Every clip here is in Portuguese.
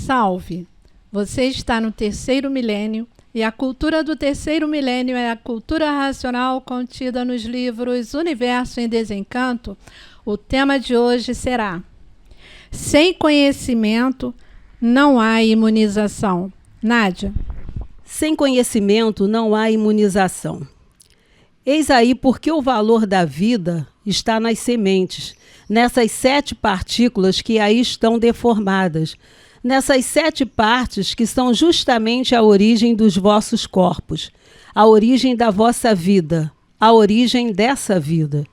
Salve! Você está no terceiro milênio e a cultura do terceiro milênio é a cultura racional contida nos livros Universo em Desencanto. O tema de hoje será: sem conhecimento não há imunização. Nádia. Sem conhecimento não há imunização. Eis aí porque o valor da vida está nas sementes, nessas 7 partículas que aí estão deformadas, nessas 7 partes que são justamente a origem dos vossos corpos, a origem da vossa vida, a origem dessa vida.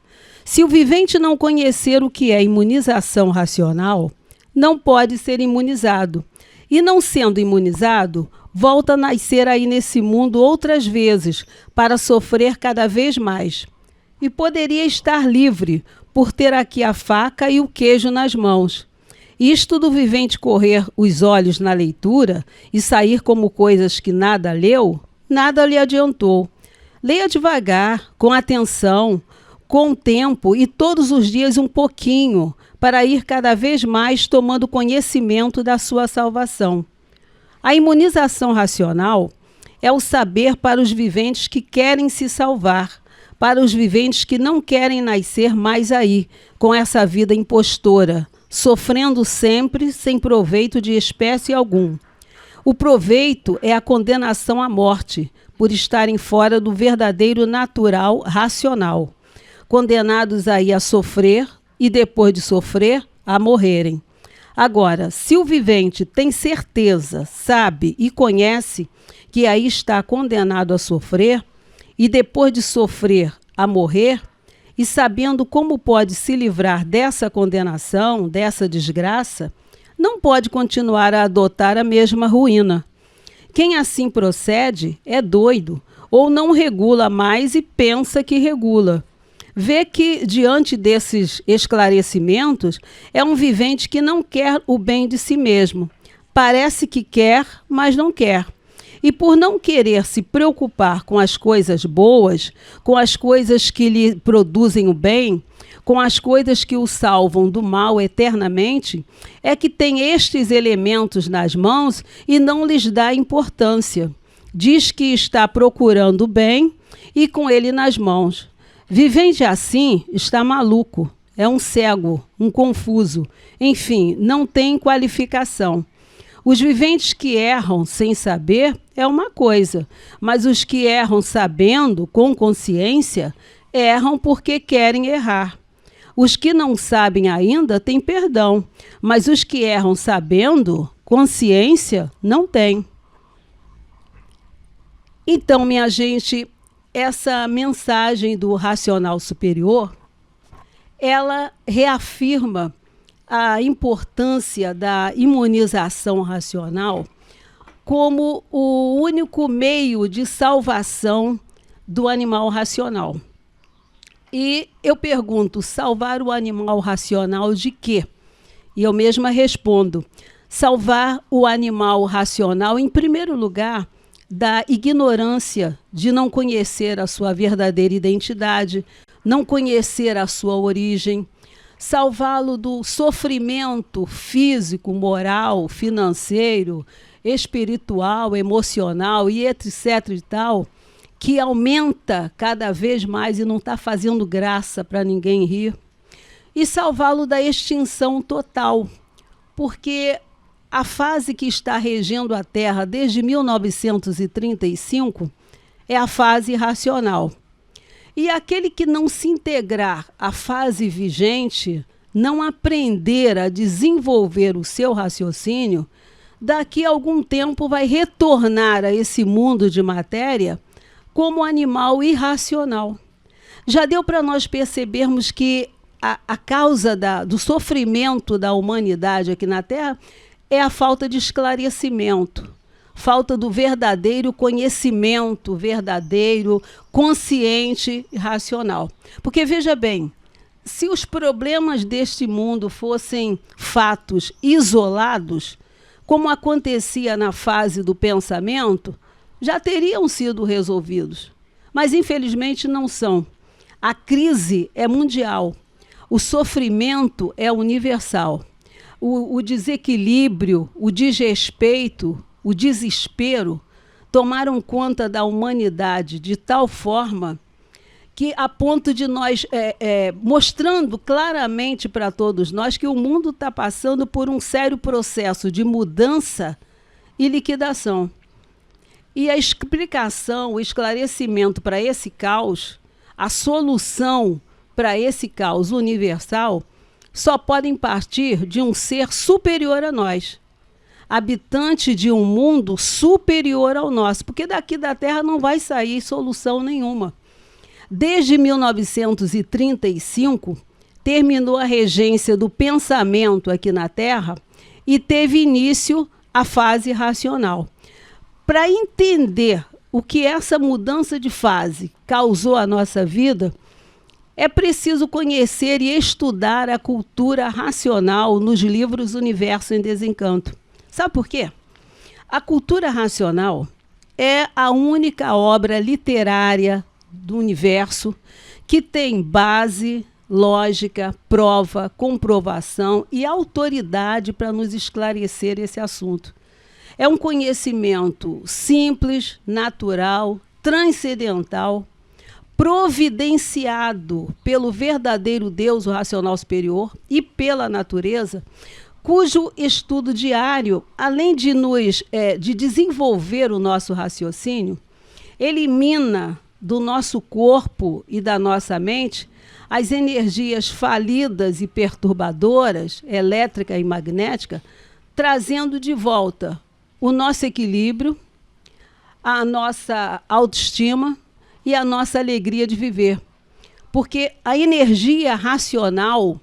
Se o vivente não conhecer o que é imunização racional, não pode ser imunizado. E não sendo imunizado, volta a nascer aí nesse mundo outras vezes, para sofrer cada vez mais. E poderia estar livre, por ter aqui a faca e o queijo nas mãos. Isto do vivente correr os olhos na leitura e sair como coisas que nada leu, nada lhe adiantou. Leia devagar, com atenção, com tempo e todos os dias um pouquinho, para ir cada vez mais tomando conhecimento da sua salvação. A imunização racional é o saber para os viventes que querem se salvar, para os viventes que não querem nascer mais aí, com essa vida impostora, sofrendo sempre sem proveito de espécie algum. O proveito é a condenação à morte, por estarem fora do verdadeiro natural racional, condenados aí a sofrer e depois de sofrer, a morrerem. Agora, se o vivente tem certeza, sabe e conhece que aí está condenado a sofrer, e depois de sofrer, a morrer, e sabendo como pode se livrar dessa condenação, dessa desgraça, não pode continuar a adotar a mesma ruína. Quem assim procede é doido, ou não regula mais e pensa que regula. Vê que, diante desses esclarecimentos, é um vivente que não quer o bem de si mesmo. Parece que quer, mas não quer. E por não querer se preocupar com as coisas boas, com as coisas que lhe produzem o bem, com as coisas que o salvam do mal eternamente, é que tem estes elementos nas mãos e não lhes dá importância. Diz que está procurando o bem e com ele nas mãos. Vivente assim está maluco, é um cego, um confuso, enfim, não tem qualificação. Os viventes que erram sem saber é uma coisa, mas os que erram sabendo, com consciência, erram porque querem errar. Os que não sabem ainda têm perdão, mas os que erram sabendo, consciência, não têm. Então, minha gente, essa mensagem do racional superior, ela reafirma a importância da imunização racional como o único meio de salvação do animal racional. E eu pergunto, salvar o animal racional de quê? E eu mesma respondo, salvar o animal racional, em primeiro lugar, da ignorância de não conhecer a sua verdadeira identidade, não conhecer a sua origem, salvá-lo do sofrimento físico, moral, financeiro, espiritual, emocional e etc. e tal, que aumenta cada vez mais e não está fazendo graça para ninguém rir, e salvá-lo da extinção total, porque a fase que está regendo a Terra desde 1935 é a fase racional. E aquele que não se integrar à fase vigente, não aprender a desenvolver o seu raciocínio, daqui a algum tempo vai retornar a esse mundo de matéria como animal irracional. Já deu para nós percebermos que a causa do sofrimento da humanidade aqui na Terra é a falta de esclarecimento, falta do verdadeiro conhecimento, verdadeiro, consciente e racional. Porque, veja bem, se os problemas deste mundo fossem fatos isolados, como acontecia na fase do pensamento, já teriam sido resolvidos. Mas, infelizmente, não são. A crise é mundial. O sofrimento é universal. o desequilíbrio, o desrespeito, o desespero tomaram conta da humanidade de tal forma que, a ponto de nós, mostrando claramente para todos nós que o mundo está passando por um sério processo de mudança e liquidação. E a explicação, o esclarecimento para esse caos, a solução para esse caos universal, só podem partir de um ser superior a nós, habitante de um mundo superior ao nosso, porque daqui da Terra não vai sair solução nenhuma. Desde 1935, terminou a regência do pensamento aqui na Terra e teve início a fase racional. Para entender o que essa mudança de fase causou à nossa vida, é preciso conhecer e estudar a cultura racional nos livros Universo em Desencanto. Sabe por quê? A cultura racional é a única obra literária do universo que tem base, lógica, prova, comprovação e autoridade para nos esclarecer esse assunto. É um conhecimento simples, natural, transcendental, providenciado pelo verdadeiro Deus, o racional superior, e pela natureza, cujo estudo diário, além de de desenvolver o nosso raciocínio, elimina do nosso corpo e da nossa mente as energias falidas e perturbadoras, elétrica e magnética, trazendo de volta o nosso equilíbrio, a nossa autoestima e a nossa alegria de viver. Porque a energia racional,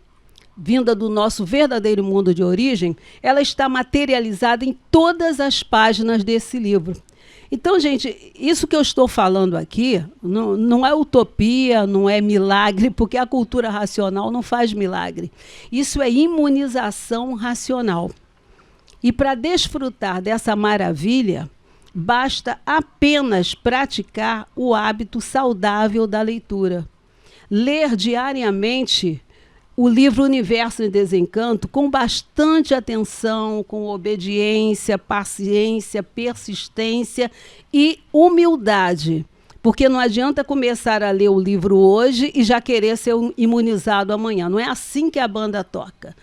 vinda do nosso verdadeiro mundo de origem, ela está materializada em todas as páginas desse livro. Então, gente, isso que eu estou falando aqui não é utopia, não é milagre, porque a cultura racional não faz milagre. Isso é imunização racional. E para desfrutar dessa maravilha, basta apenas praticar o hábito saudável da leitura. Ler diariamente o livro Universo em Desencanto com bastante atenção, com obediência, paciência, persistência e humildade. Porque não adianta começar a ler o livro hoje e já querer ser imunizado amanhã. Não é assim que a banda toca.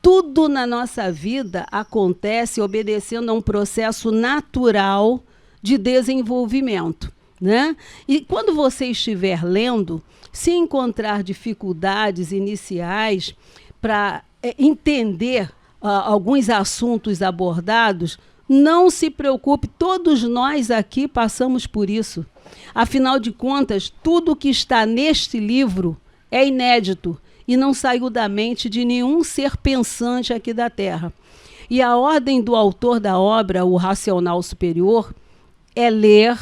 Tudo na nossa vida acontece obedecendo a um processo natural de desenvolvimento, né? E quando você estiver lendo, se encontrar dificuldades iniciais para entender alguns assuntos abordados, não se preocupe, todos nós aqui passamos por isso. Afinal de contas, tudo que está neste livro é inédito e não saiu da mente de nenhum ser pensante aqui da Terra. E a ordem do autor da obra, o racional superior, é ler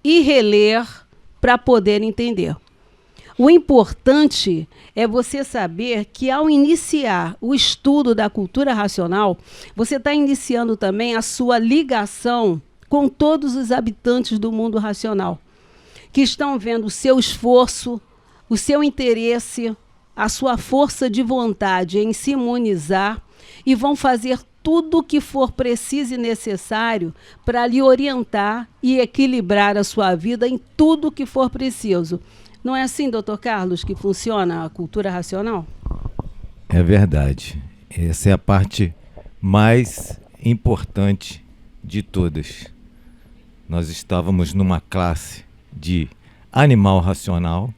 e reler para poder entender. O importante é você saber que, ao iniciar o estudo da cultura racional, você está iniciando também a sua ligação com todos os habitantes do mundo racional, que estão vendo o seu esforço, o seu interesse, a sua força de vontade em se imunizar e vão fazer tudo o que for preciso e necessário para lhe orientar e equilibrar a sua vida em tudo o que for preciso. Não é assim, doutor Carlos, que funciona a cultura racional? É verdade. Essa é a parte mais importante de todas. Nós estávamos numa classe de animal racional,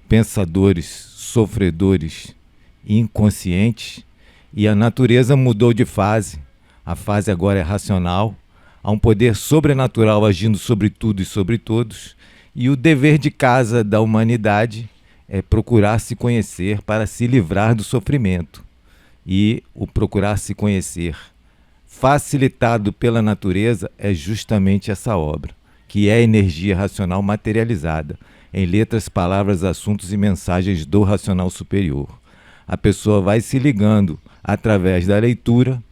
pensadores, sofredores e inconscientes, e a natureza mudou de fase. A fase agora é racional, há um poder sobrenatural agindo sobre tudo e sobre todos, e o dever de casa da humanidade é procurar se conhecer para se livrar do sofrimento. E o procurar se conhecer, facilitado pela natureza, é justamente essa obra, que é a energia racional materializada, em letras, palavras, assuntos e mensagens do racional superior. A pessoa vai se ligando através da leitura.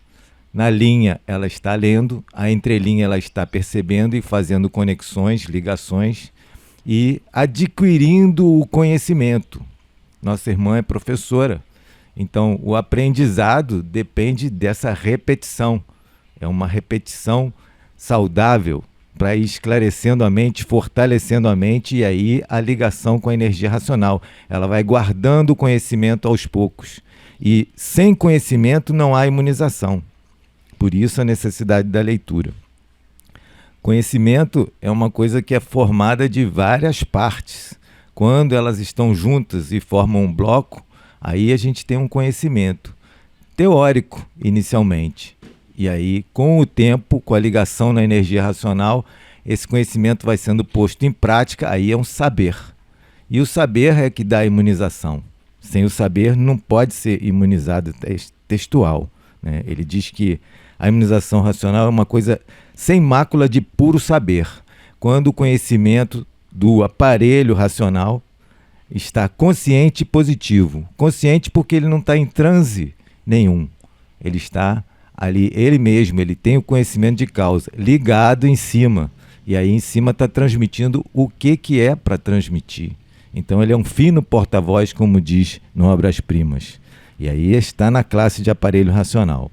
Na linha ela está lendo, a entrelinha ela está percebendo e fazendo conexões, ligações e adquirindo o conhecimento. Nossa irmã é professora Então, o aprendizado depende dessa repetição. É uma repetição saudável para ir esclarecendo a mente, fortalecendo a mente, e aí a ligação com a energia racional. Ela vai guardando o conhecimento aos poucos. E sem conhecimento não há imunização. Por isso a necessidade da leitura. Conhecimento é uma coisa que é formada de várias partes. Quando elas estão juntas e formam um bloco, aí a gente tem um conhecimento teórico inicialmente. E aí, com o tempo, com a ligação na energia racional, esse conhecimento vai sendo posto em prática, aí é um saber. E o saber é que dá a imunização. Sem o saber não pode ser imunizado textual, né? Ele diz que a imunização racional é uma coisa sem mácula de puro saber. Quando o conhecimento do aparelho racional está consciente e positivo. Consciente porque ele não está em transe nenhum. Ele está ali, ele mesmo, ele tem o conhecimento de causa, ligado em cima. E aí em cima está transmitindo o que é para transmitir. Então ele é um fino porta-voz, como diz no Obras Primas. E aí está na classe de aparelho racional.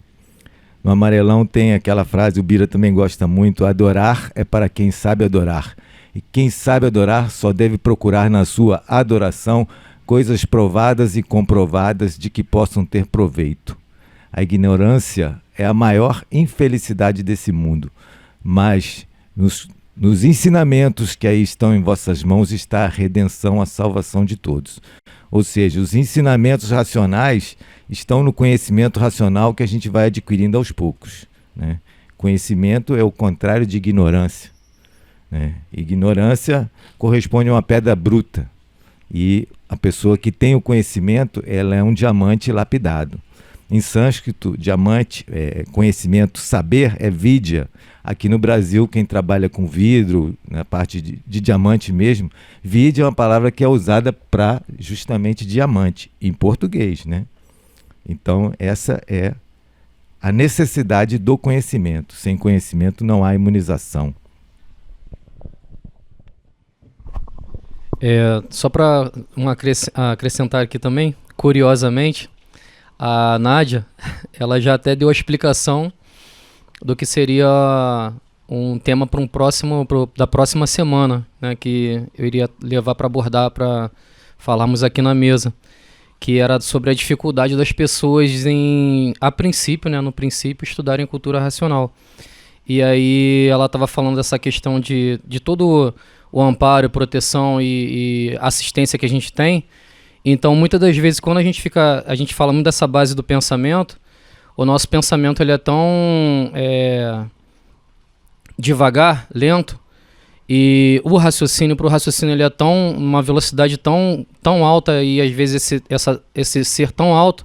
No Amarelão tem aquela frase, o Bira também gosta muito: adorar é para quem sabe adorar. E quem sabe adorar só deve procurar na sua adoração coisas provadas e comprovadas de que possam ter proveito. A ignorância é a maior infelicidade desse mundo, mas nos ensinamentos que aí estão em vossas mãos está a redenção, a salvação de todos. Ou seja, os ensinamentos racionais estão no conhecimento racional que a gente vai adquirindo aos poucos, né? Conhecimento é o contrário de ignorância, né? Ignorância corresponde a uma pedra bruta, e a pessoa que tem o conhecimento, ela é um diamante lapidado. Em sânscrito, diamante, conhecimento, saber é vidya. Aqui no Brasil, quem trabalha com vidro, na parte de diamante mesmo, vidya é uma palavra que é usada para justamente diamante, em português, né? Então, essa é a necessidade do conhecimento. Sem conhecimento não há imunização. Só para acrescentar aqui também, curiosamente, a Nádia, ela já até deu a explicação do que seria um tema para da próxima semana, né, que eu iria levar para abordar, para falarmos aqui na mesa, que era sobre a dificuldade das pessoas a princípio, né, no princípio, estudarem cultura racional. E aí ela estava falando dessa questão de todo o amparo, proteção e assistência que a gente tem. Então, muitas das vezes, quando a gente fala muito dessa base do pensamento, o nosso pensamento ele é tão devagar, lento, e o raciocínio ele é uma velocidade tão alta, e às vezes esse ser tão alto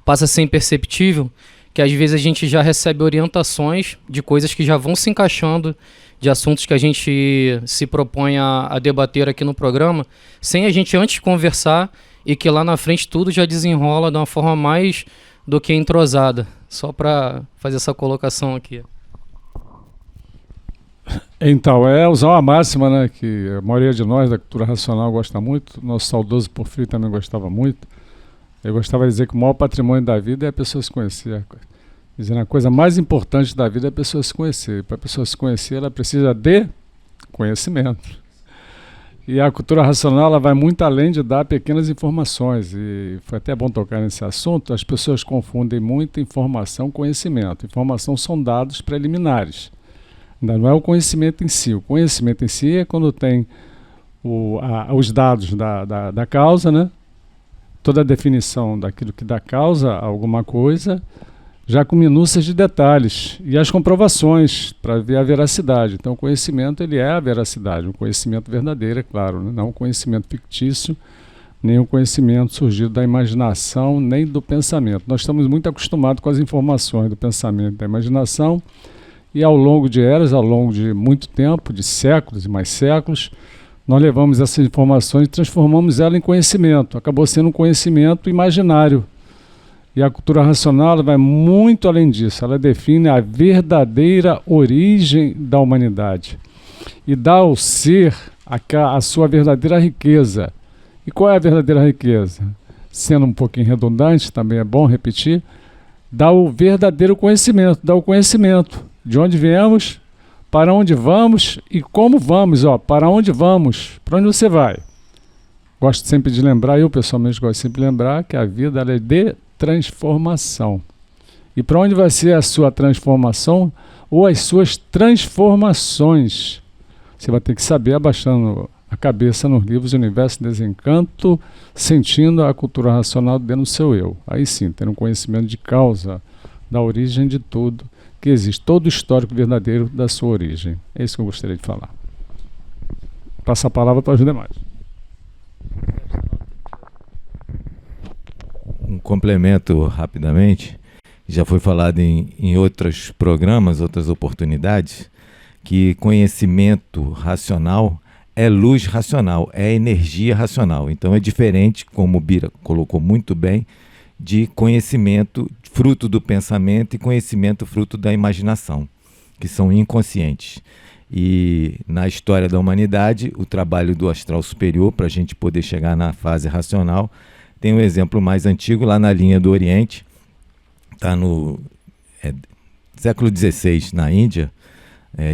passa a ser imperceptível, que às vezes a gente já recebe orientações de coisas que já vão se encaixando, de assuntos que a gente se propõe a debater aqui no programa, sem a gente antes conversar, e que lá na frente tudo já desenrola de uma forma mais do que entrosada. Só para fazer essa colocação aqui. Então, usar uma máxima, né, que a maioria de nós da cultura racional gosta muito, nosso saudoso Porfírio também gostava muito. Eu gostava de dizer que o maior patrimônio da vida é a pessoa se conhecer. Dizendo, a coisa mais importante da vida é a pessoa se conhecer. Para a pessoa se conhecer, ela precisa de conhecimento. E a cultura racional ela vai muito além de dar pequenas informações. E foi até bom tocar nesse assunto. As pessoas confundem muito informação com conhecimento. Informação são dados preliminares. Ainda não é o conhecimento em si. O conhecimento em si é quando tem os dados da causa, né? Toda a definição daquilo que dá causa a alguma coisa, já com minúcias de detalhes e as comprovações para ver a veracidade. Então o conhecimento ele é a veracidade, um conhecimento verdadeiro, é claro, né? Não um conhecimento fictício, nem um conhecimento surgido da imaginação, nem do pensamento. Nós estamos muito acostumados com as informações do pensamento e da imaginação, e ao longo de eras, ao longo de muito tempo, de séculos e mais séculos, nós levamos essas informações e transformamos ela em conhecimento. Acabou sendo um conhecimento imaginário. E a cultura racional ela vai muito além disso. Ela define a verdadeira origem da humanidade e dá ao ser a sua verdadeira riqueza. E qual é a verdadeira riqueza? sendo um pouquinho redundante, também é bom repetir, dá o verdadeiro conhecimento, dá o conhecimento de onde viemos, para onde vamos e como vamos, para onde vamos, para onde você vai. Gosto sempre de lembrar, eu pessoalmente gosto sempre de lembrar que a vida ela é de transformação. E para onde vai ser a sua transformação ou as suas transformações? Você vai ter que saber, abaixando a cabeça nos livros Universo em Desencanto, sentindo a cultura racional dentro do seu eu. Aí sim, tendo um conhecimento de causa, da origem de tudo que existe, todo o histórico verdadeiro da sua origem. É isso que eu gostaria de falar. Passa a palavra para os demais. Um complemento rapidamente, já foi falado em outros programas, outras oportunidades, que conhecimento racional é luz racional, é energia racional. Então é diferente, como o Bira colocou muito bem, de conhecimento fruto do pensamento e conhecimento fruto da imaginação, que são inconscientes. E na história da humanidade, o trabalho do astral superior, para a gente poder chegar na fase racional, tem um exemplo mais antigo lá na linha do Oriente, está no século XVI, na Índia,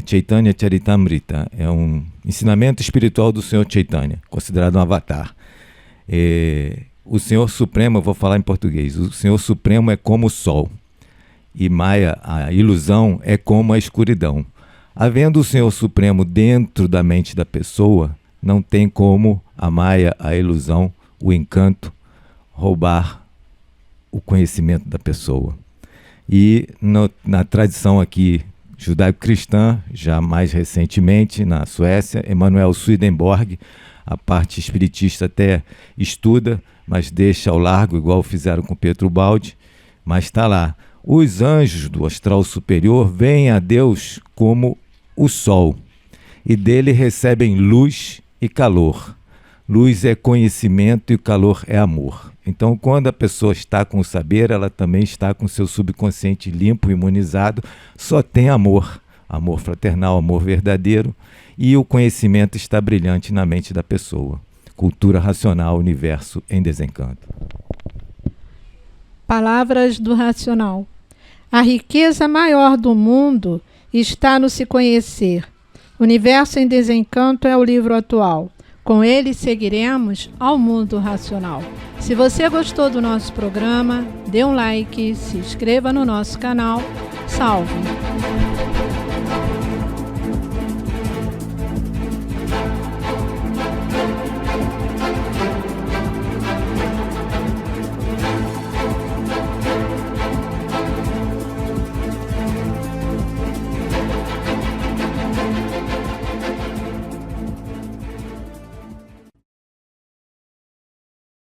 Chaitanya Charitamrita, é um ensinamento espiritual do Senhor Chaitanya, considerado um avatar. O Senhor Supremo, eu vou falar em português, o Senhor Supremo é como o sol, e Maya, a ilusão, é como a escuridão. Havendo o Senhor Supremo dentro da mente da pessoa, não tem como a Maya, a ilusão, o encanto, roubar o conhecimento da pessoa. E na tradição aqui judaico-cristã, já mais recentemente na Suécia, Emanuel Swedenborg, a parte espiritista até estuda, mas deixa ao largo, igual fizeram com Pietro Baldi, mas está lá. Os anjos do astral superior veem a Deus como o sol, e dele recebem luz e calor. Luz é conhecimento e o calor é amor. Então, quando a pessoa está com o saber, ela também está com o seu subconsciente limpo, imunizado, só tem amor, amor fraternal, amor verdadeiro, e o conhecimento está brilhante na mente da pessoa. Cultura racional, universo em desencanto. Palavras do racional. A riqueza maior do mundo está no se conhecer. Universo em Desencanto é o livro atual. Com ele seguiremos ao mundo racional. Se você gostou do nosso programa, dê um like, se inscreva no nosso canal. Salve!